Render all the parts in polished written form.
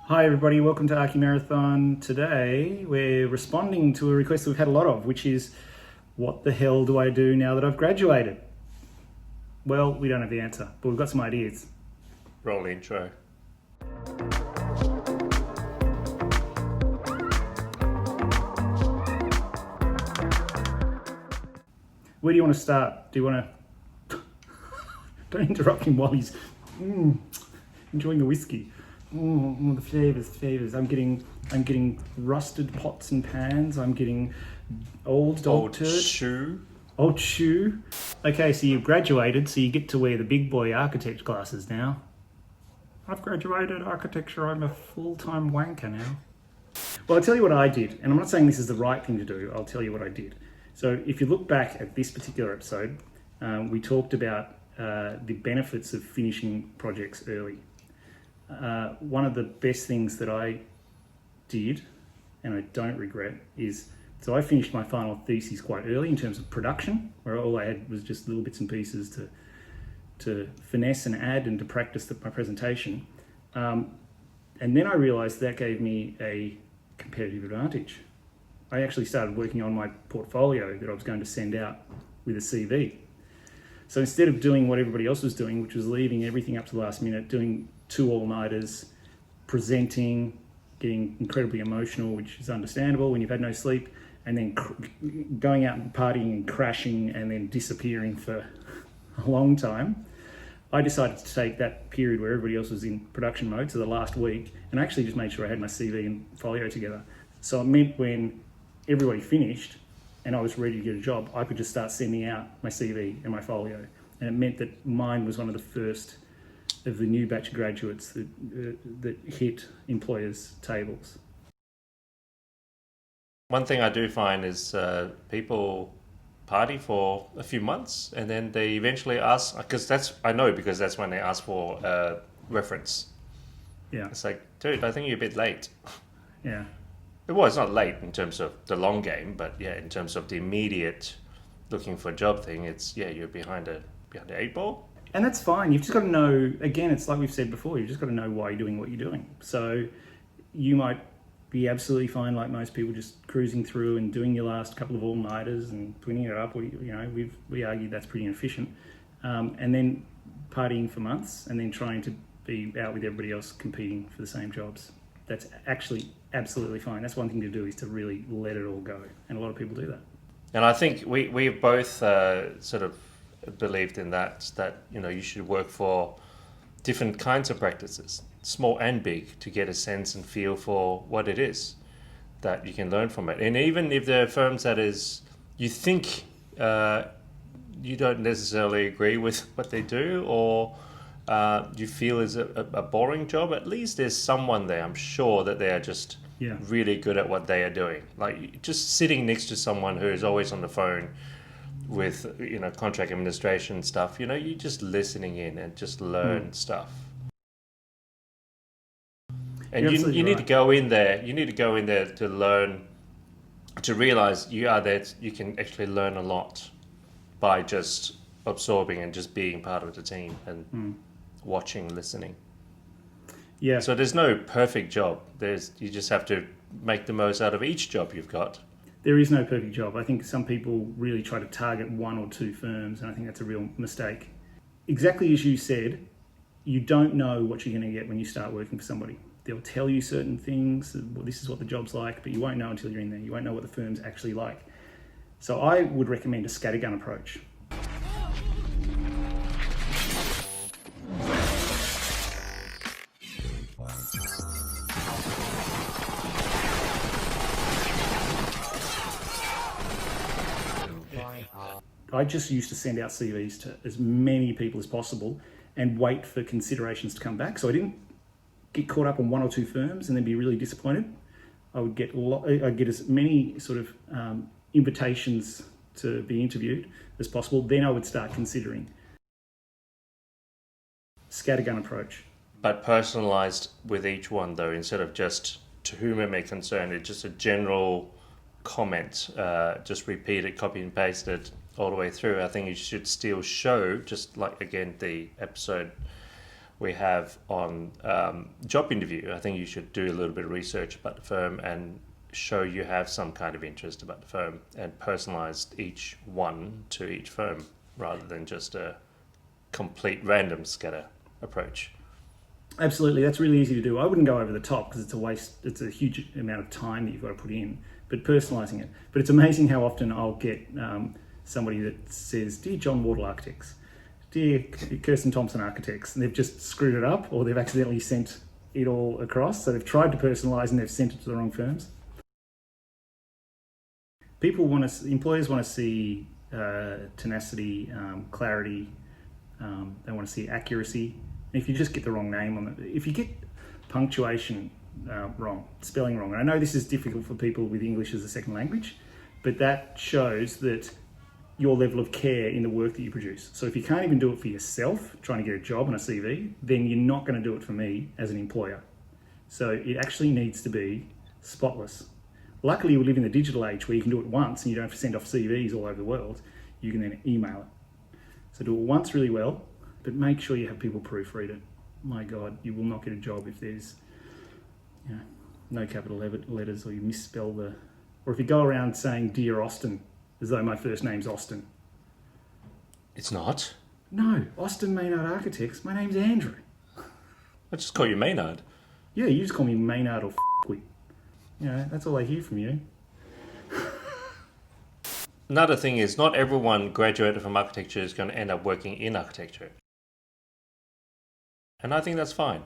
Hi everybody, welcome to Archimarathon. Today we're responding to a request that we've had a lot of, which is, what the hell do I do now that I've graduated? Well, we don't have the answer, but we've got some ideas. Roll the intro. Where do you want to start? Do you want to... Don't interrupt him while he's enjoying the whiskey. The flavors. I'm getting rusted pots and pans. I'm getting old dog turd. Old shoe. Okay, so you've graduated, so you get to wear the big boy architect glasses now. I've graduated architecture. I'm a full-time wanker now. Well, I'll tell you what I did, and I'm not saying this is the right thing to do. I'll tell you what I did. So if you look back at this particular episode, we talked about the benefits of finishing projects early. One of the best things that I did, and I don't regret, is so I finished my final thesis quite early in terms of production, where all I had was just little bits and pieces to finesse and add and to practice my presentation. And then I realized that gave me a competitive advantage. I actually started working on my portfolio that I was going to send out with a CV. So instead of doing what everybody else was doing, which was leaving everything up to the last minute, doing 2 all-nighters, presenting, getting incredibly emotional, which is understandable when you've had no sleep, and then going out and partying and crashing and then disappearing for a long time, I decided to take that period where everybody else was in production mode, so the last week, and actually just made sure I had my CV and folio together. So it meant when everybody finished and I was ready to get a job, I could just start sending out my CV and my folio. And it meant that mine was one of the first of the new batch of graduates that hit employers' tables. One thing I do find is people party for a few months and then they eventually ask, because that's when they ask for a reference. Yeah. It's like, dude, I think you're a bit late. Yeah. Well, it's not late in terms of the long game, but yeah, in terms of the immediate looking for a job thing, you're behind the 8 ball. And that's fine. You've just got to know, again, it's like we've said before, you've just got to know why you're doing what you're doing. So you might be absolutely fine, like most people, just cruising through and doing your last couple of all-nighters and twinning it up. We argued that's pretty inefficient. And then partying for months and then trying to be out with everybody else competing for the same jobs. That's actually absolutely fine. That's one thing to do, is to really let it all go. And a lot of people do that. And I think we've both sort of believed in that you should work for different kinds of practices, small and big, to get a sense and feel for what it is that you can learn from it. And even if there are firms that you think you don't necessarily agree with what they do, or you feel is a boring job, at least there's someone there, I'm sure, that they are just really good at what they are doing. Like just sitting next to someone who is always on the phone with contract administration stuff, you're just listening in and just learn stuff. And you need to go in there to learn, to realize you are there, you can actually learn a lot by just absorbing and just being part of the team and watching, listening. Yeah. So there's no perfect job. You just have to make the most out of each job you've got. There is no perfect job. I think some people really try to target 1 or 2 firms, and I think that's a real mistake. Exactly as you said, you don't know what you're going to get when you start working for somebody. They'll tell you certain things, well, this is what the job's like, but you won't know until you're in there. You won't know what the firm's actually like. So I would recommend a scattergun approach. I just used to send out CVs to as many people as possible and wait for considerations to come back. So I didn't get caught up on 1 or 2 firms and then be really disappointed. I'd get as many sort of invitations to be interviewed as possible. Then I would start considering. Scattergun approach. But personalized with each one, though, instead of just to whom it may concern, it's just a general comment, just repeat it, copy and paste it all the way through. I think you should still show, just like again the episode we have on job interview. I think you should do a little bit of research about the firm and show you have some kind of interest about the firm and personalize each one to each firm rather than just a complete random scatter approach. Absolutely, that's really easy to do. I wouldn't go over the top because it's a waste. It's a huge amount of time that you've got to put in. But personalising it. But it's amazing how often I'll get somebody that says, "Dear John Wardle Architects, dear Kirsten Thompson Architects," and they've just screwed it up, or they've accidentally sent it all across. So they've tried to personalise and they've sent it to the wrong firms. Employers want to see tenacity, clarity. They want to see accuracy. If you just get the wrong name on it, if you get punctuation wrong, spelling wrong, and I know this is difficult for people with English as a second language, but that shows that your level of care in the work that you produce. So if you can't even do it for yourself, trying to get a job on a CV, then you're not going to do it for me as an employer. So it actually needs to be spotless. Luckily, we live in the digital age where you can do it once and you don't have to send off CVs all over the world. You can then email it. So do it once really well, but make sure you have people proofread it. My God, you will not get a job if there's no capital letters, or you misspell or if you go around saying "Dear Austin" as though my first name's Austin. It's not. No, Austin Maynard Architects. My name's Andrew. I just call you Maynard. Yeah, you just call me Maynard or f***wit. That's all I hear from you. Another thing is, not everyone graduated from architecture is going to end up working in architecture. And I think that's fine.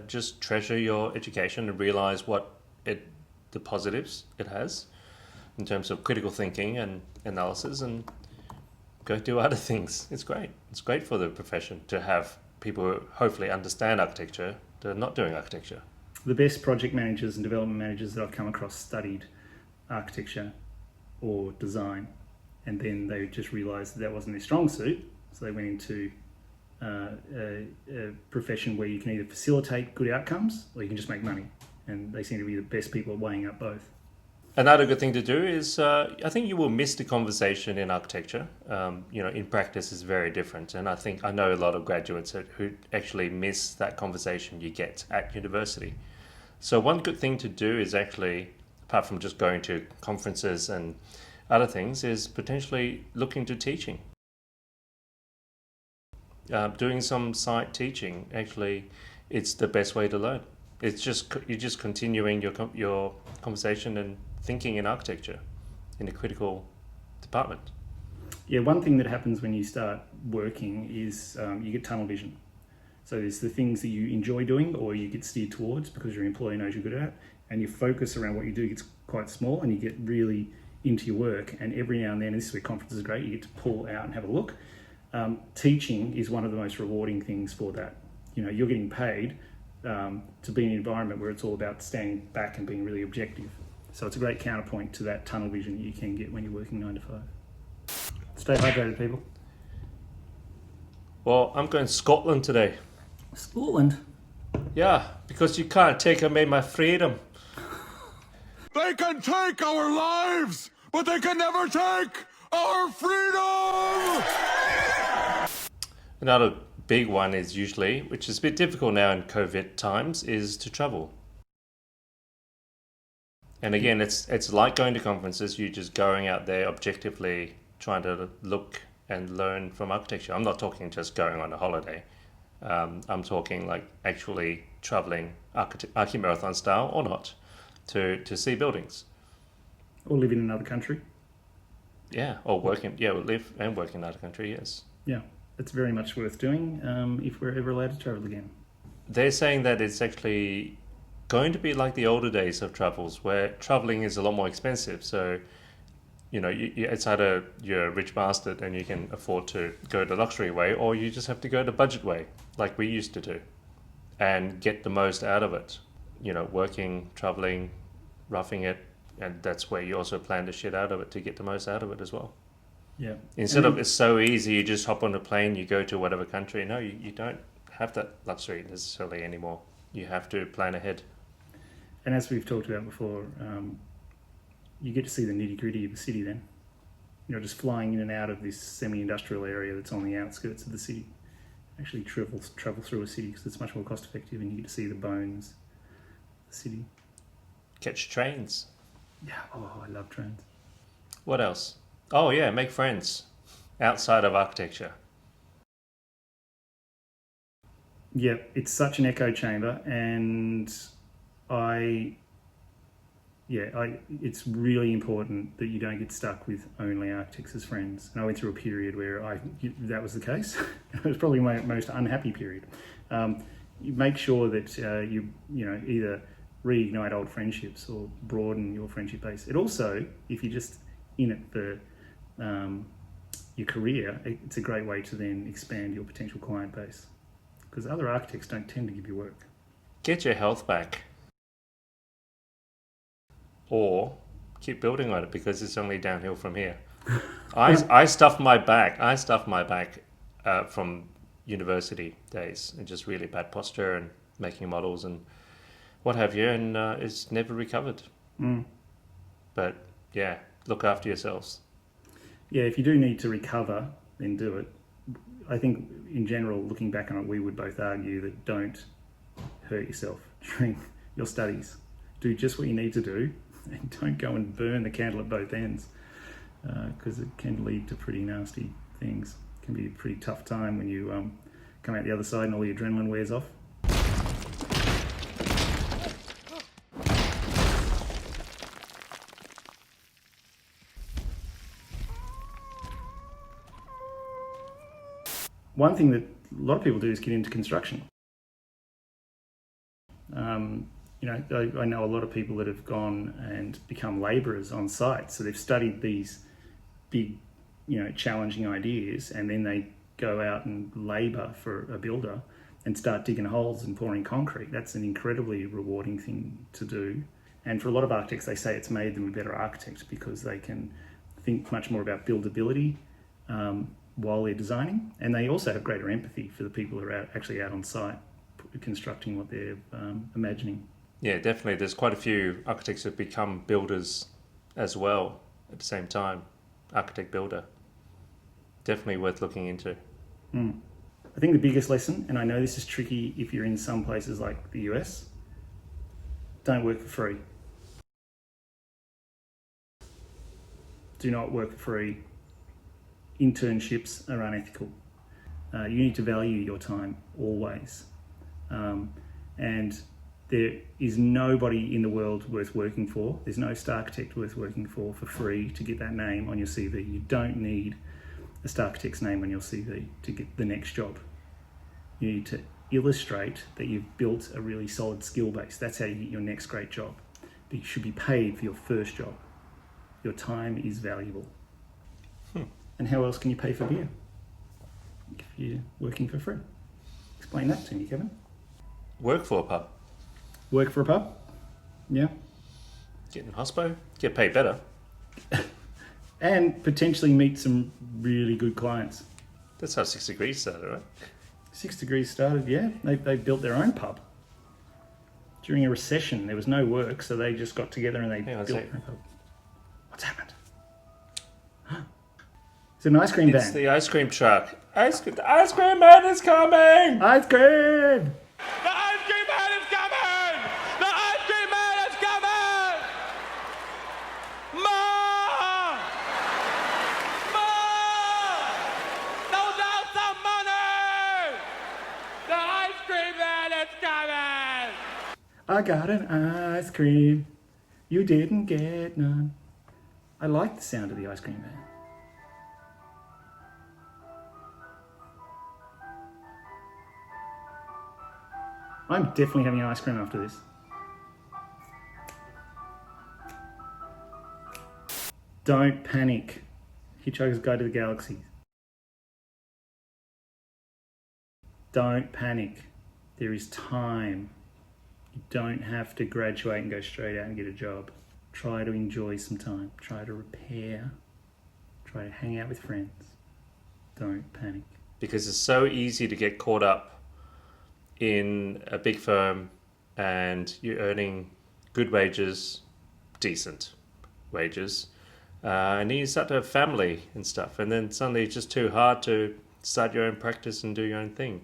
Just treasure your education and realize the positives it has in terms of critical thinking and analysis, and go do other things. It's great. It's great for the profession to have people who hopefully understand architecture that are not doing architecture. The best project managers and development managers that I've come across studied architecture or design, and then they just realised that wasn't their strong suit, so they went into a profession where you can either facilitate good outcomes or you can just make money, and they seem to be the best people at weighing up both. Another good thing to do is, I think you will miss the conversation in architecture. In practice is very different, and I know a lot of graduates who actually miss that conversation you get at university. So one good thing to do is actually, apart from just going to conferences and other things, is potentially look into teaching. Doing some site teaching, actually, it's the best way to learn. You're just continuing your conversation and thinking in architecture in a critical department. Yeah, one thing that happens when you start working is you get tunnel vision. So there's the things that you enjoy doing or you get steered towards because your employer knows you're good at it, and your focus around what you do gets quite small, and you get really into your work, and every now and then, and this is where conferences are great, you get to pull out and have a look. Teaching is one of the most rewarding things for that. You're getting paid to be in an environment where it's all about standing back and being really objective. So it's a great counterpoint to that tunnel vision that you can get when you're working 9 to 5. Stay hydrated, people. Well, I'm going to Scotland today. Scotland? Yeah, because you can't take away my freedom. They can take our lives, but they can never take our freedom! Another big one is usually, which is a bit difficult now in COVID times, is to travel. And again, it's like going to conferences. You're just going out there objectively trying to look and learn from architecture. I'm not talking just going on a holiday. I'm talking like actually traveling Archimarathon style or not to see buildings. Or live in another country. Yeah, or live and work in another country, yes. Yeah, it's very much worth doing if we're ever allowed to travel again. They're saying that it's actually going to be like the older days of travels, where traveling is a lot more expensive. So, it's either you're a rich bastard and you can afford to go the luxury way, or you just have to go the budget way, like we used to do, and get the most out of it. Working, traveling, roughing it, and that's where you also plan the shit out of it to get the most out of it as well. Yeah. Instead of it's so easy, you just hop on a plane, you go to whatever country. No, you don't have that luxury necessarily anymore. You have to plan ahead. And as we've talked about before, you get to see the nitty-gritty of the city then. Just flying in and out of this semi-industrial area that's on the outskirts of the city. actually travel through a city, because it's much more cost effective and you get to see the bones of the city. Catch trains. Yeah, oh, I love trains. What else? Oh yeah, make friends outside of architecture. Yeah, it's such an echo chamber, and it's really important that you don't get stuck with only architects as friends. And I went through a period where that was the case. It was probably my most unhappy period. You make sure that you either reignite old friendships or broaden your friendship base. It also, if you're just in it for your career, it's a great way to then expand your potential client base, because other architects don't tend to give you work. Get your health back. Or keep building on it, because it's only downhill from here. I stuffed my back. From university days, and just really bad posture and making models and what have you, and it's never recovered. But yeah, look after yourselves. Yeah, if you do need to recover, then do it. I think in general, looking back on it, we would both argue that don't hurt yourself during your studies. Do just what you need to do, and don't go and burn the candle at both ends, because it can lead to pretty nasty things. It can be a pretty tough time when you come out the other side and all the adrenaline wears off. One thing that a lot of people do is get into construction. I know a lot of people that have gone and become labourers on site. So they've studied these big, challenging ideas, and then they go out and labour for a builder and start digging holes and pouring concrete. That's an incredibly rewarding thing to do. And for a lot of architects, they say it's made them a better architect, because they can think much more about buildability while they're designing, and they also have greater empathy for the people who are actually out on site constructing what they're imagining. Yeah, definitely. There's quite a few architects who have become builders as well at the same time. Architect builder. Definitely worth looking into. I think the biggest lesson, and I know this is tricky if you're in some places like the US, don't work for free. Do not work for free. Internships are unethical. You need to value your time always. And there is nobody in the world worth working for. There's no star architect worth working for free to get that name on your CV. You don't need a star architect's name on your CV to get the next job. You need to illustrate that you've built a really solid skill base. That's how you get your next great job. But you should be paid for your first job. Your time is valuable. And how else can you pay for beer if you're working for free? Explain that to me, Kevin. Work for a pub. Work for a pub? Yeah. Get in hospo. Get paid better. And potentially meet some really good clients. That's how 6 Degrees started, right? 6 Degrees started, yeah. They built their own pub. During a recession, there was no work, so they just got together and they built their own pub. What's happened? It's an ice cream van. It's the ice cream truck. The ice cream man is coming! Ice cream! The ice cream man is coming! The ice cream man is coming! Ma! Those out some money! The ice cream man is coming! I got an ice cream. You didn't get none. I like the sound of the ice cream van. I'm definitely having ice cream after this. Don't panic. Hitchhiker's Guide to the Galaxy. Don't panic. There is time. You don't have to graduate and go straight out and get a job. Try to enjoy some time. Try to repair. Try to hang out with friends. Don't panic. Because it's so easy to get caught up in a big firm and you're earning good wages, decent wages, and then you start to have family and stuff, and then suddenly it's just too hard to start your own practice and do your own thing.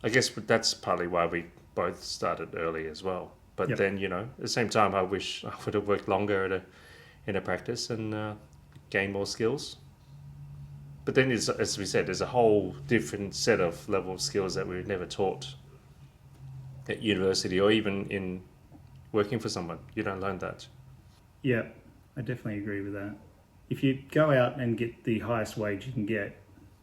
I guess that's partly why we both started early as well. But Yep. then, at the same time, I wish I would have worked longer in a practice and gained more skills. But then, as we said, there's a whole different set of level of skills that we were never taught at university or even in working for someone. You don't learn that. Yeah, I definitely agree with that. If you go out and get the highest wage you can get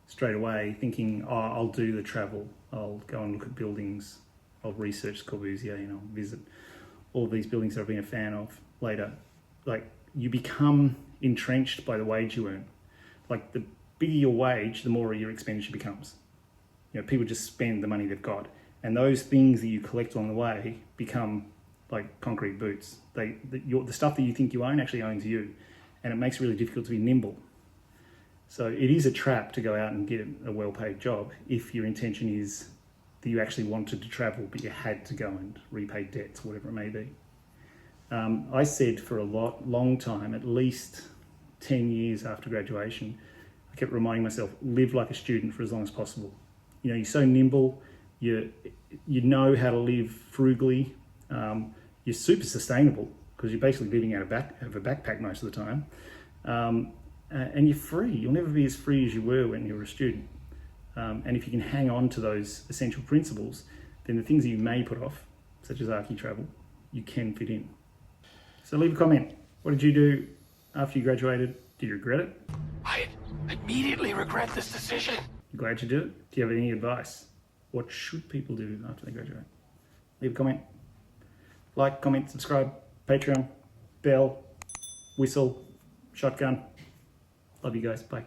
straight away, thinking, oh, I'll do the travel, I'll go and look at buildings, I'll research Corbusier, visit all of these buildings that I've been a fan of later. Like, you become entrenched by the wage you earn. Like, the bigger your wage, the more your expenditure becomes. People just spend the money they've got. And those things that you collect along the way become like concrete boots. The stuff that you think you own actually owns you. And it makes it really difficult to be nimble. So it is a trap to go out and get a well-paid job if your intention is that you actually wanted to travel, but you had to go and repay debts, whatever it may be. I said for a long time, at least 10 years after graduation, I kept reminding myself, live like a student for as long as possible. You're so nimble, you know how to live frugally, you're super sustainable because you're basically living out of a backpack most of the time, and you're free. You'll never be as free as you were when you were a student. And if you can hang on to those essential principles, then the things that you may put off, such as archi travel, you can fit in. So leave a comment. What did you do after you graduated? Do you regret it? I immediately regret this decision. You glad you did it? Do you have any advice? What should people do after they graduate? Leave a comment. Like, comment, subscribe, Patreon, bell, whistle, shotgun. Love you guys. Bye.